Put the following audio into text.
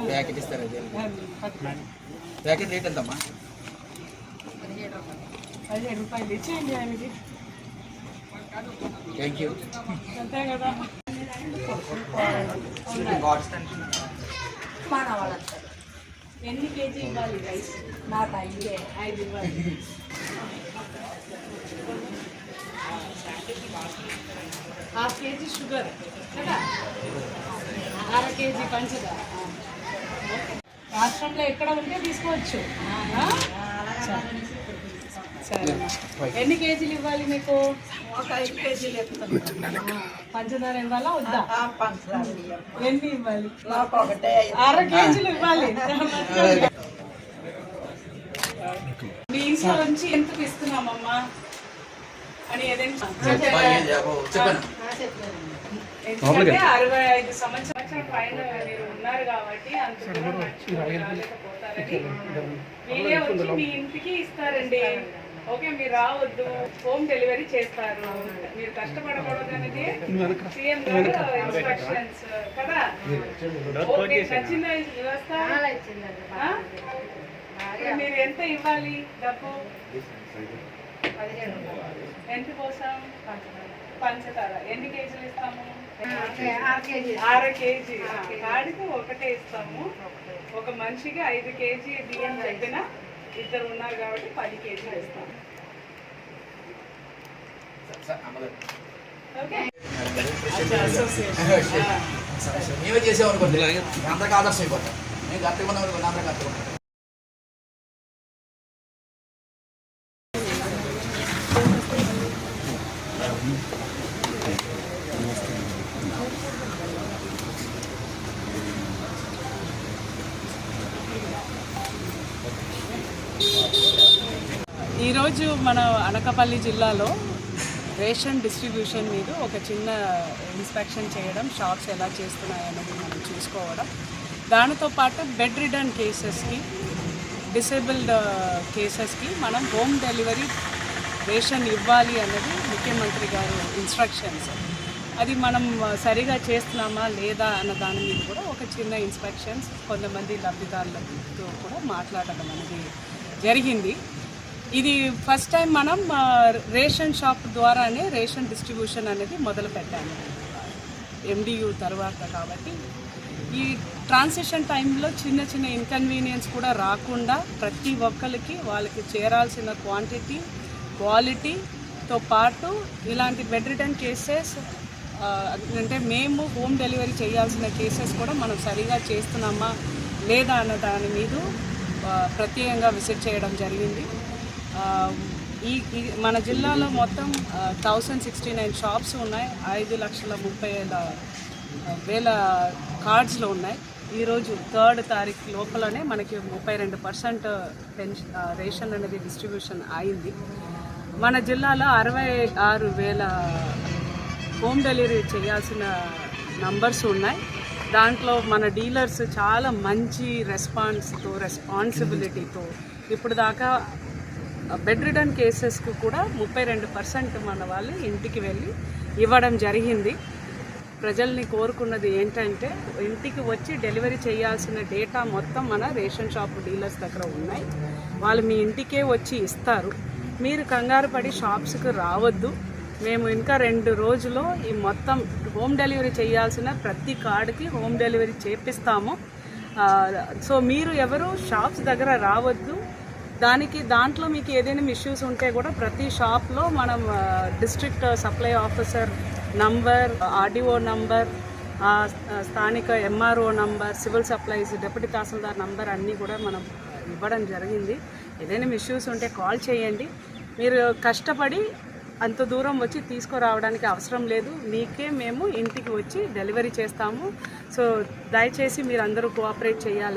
Packet ఇస్తారా? Packet rate ఎంతమ్మా? 17 రూపాయలు ఇచ్చేయండి ఆయనకి. Thank you. అంతే కదా. ఎన్ని కేజీ ఇవ్వాలి రైస్? నాకు 5 ఇవ్వాలి. ½ కేజీ షుగర్ కదా, ½ కేజీ పంచదార. రాష్ట్రంలో ఎక్కడ ఉంటే తీసుకోవచ్చు. సరే, ఎన్ని కేజీలు ఇవ్వాలి మీకు? ఒక 5 కేజీలు పంచదార ఇవ్వాలా వద్దా? ఎన్ని ఇవ్వాలి? నాకు ఒకటే ½ కేజీలు ఇవ్వాలి. మీ ఇంట్లో నుంచి ఎంతకు ఇస్తున్నామమ్మా అని ఏదైనా ఎందుకంటే 65 సంవత్సరాల పైన మీరు ఉన్నారు కాబట్టి అంత దూరం రాలేకపోతారని మీరే వచ్చి మీ ఇంటికి ఇస్తారండి. ఓకే, మీరు రావద్దు, హోమ్ డెలివరీ చేస్తారు. మీరు కష్టపడకూడదు అనేది సీఎం గారు ఇన్స్ట్రక్షన్స్ కదా. ఓకే, నచ్చిందా వ్యవస్థ? మీరు ఎంత ఇవ్వాలి డబ్బు? ఎంత కోసం? పంచదార ఎన్ని కేజీలు ఇస్తాము? 6 కేజీ. కాడికి ఒకటే ఇస్తాము. ఒక మనిషికి 5 కేజీ బియ్యం చెప్పిన, ఇద్దరు ఉన్నారు కాబట్టి 10 కేజీలు ఇస్తాము. మేమే చేసామనుకోండి, అందరికీ ఆదర్శం అయిపోతాం. నేను కరెక్ట్గా అనుకోండి, అందరికీ కరెక్ట్గా. ఈరోజు మన అనకాపల్లి జిల్లాలో రేషన్ డిస్ట్రిబ్యూషన్ మీద ఒక చిన్న ఇన్స్పెక్షన్ చేయడం, షాప్స్ ఎలా చేస్తున్నాయి అనేది మనం చూసుకోవడం, దానితో పాటు బెడ్ రిడన్ కేసెస్కి, డిసేబుల్డ్ కేసెస్కి మనం హోమ్ డెలివరీ రేషన్ ఇవ్వాలి అన్నది ముఖ్యమంత్రి గారు ఇన్స్ట్రక్షన్స్. అది మనం సరిగా చేస్తున్నామా లేదా అన్న దాని మీద కూడా ఒక చిన్న ఇన్స్పెక్షన్స్ కొంతమంది లబ్ధిదారులతో కూడా మాట్లాడడం అనేది జరిగింది. ఇది ఫస్ట్ టైం మనం రేషన్ షాప్ ద్వారానే రేషన్ డిస్ట్రిబ్యూషన్ అనేది మొదలు పెట్టాము MDU తర్వాత. కాబట్టి ఈ ట్రాన్సిషన్ టైంలో చిన్న చిన్న ఇన్కన్వీనియన్స్ కూడా రాకుండా ప్రతి ఒక్కరికి వాళ్ళకి చేరాల్సిన క్వాంటిటీ, క్వాలిటీతో పాటు ఇలాంటి బెడ్ రిటర్న్ కేసెస్ అంటే మేము హోమ్ డెలివరీ చేయాల్సిన కేసెస్ కూడా మనం సరిగా చేస్తున్నామా లేదా అన్న దాని మీద ప్రత్యేకంగా విజిట్ చేయడం జరిగింది. ఈ మన జిల్లాలో మొత్తం 1069 షాప్స్ ఉన్నాయి. 5,30,000 కార్డ్స్లో ఉన్నాయి. ఈరోజు 3rd తారీఖు లోపలనే మనకి 32% రేషన్ అనేది డిస్ట్రిబ్యూషన్ అయింది. మన జిల్లాలో 66,000 హోమ్ డెలివరీ చేయాల్సిన నంబర్స్ ఉన్నాయి. దాంట్లో మన డీలర్స్ చాలా మంచి రెస్పాన్సిబిలిటీతో ఇప్పుడు దాకా బెడ్ రిటర్న్ కేసెస్కి కూడా 32% మన వాళ్ళు ఇంటికి వెళ్ళి ఇవ్వడం జరిగింది. ప్రజల్ని కోరుకున్నది ఏంటంటే ఇంటికి వచ్చి డెలివరీ చేయాల్సిన డేటా మొత్తం మన రేషన్ షాప్ డీలర్స్ దగ్గర ఉన్నాయి. వాళ్ళు మీ ఇంటికే వచ్చి ఇస్తారు. మీరు కంగారు పడి షాప్స్కి రావద్దు. మేము ఇంకా 2 రోజుల్లో ఈ మొత్తం హోమ్ డెలివరీ చేయాల్సిన ప్రతి కార్డుకి హోమ్ డెలివరీ చేపిస్తాము. సో మీరు ఎవరు షాప్స్ దగ్గర రావద్దు. దాంట్లో మీకు ఏదైనా ఇష్యూస్ ఉంటే కూడా ప్రతి షాప్లో మనం district supply officer number, RDO number, స్థానిక MRO number, civil supplies deputy tahsildar number అన్నీ కూడా మనం ఇవ్వడం జరిగింది. ఏదైనా ఇష్యూస్ ఉంటే కాల్ చేయండి. మీరు కష్టపడి అంత దూరం వచ్చి తీసుకురావడానికి అవసరం లేదు. మీకే మేము ఇంటికి వచ్చి డెలివరీ చేస్తాము. సో దయచేసి మీరు అందరూ కోఆపరేట్ చేయాలని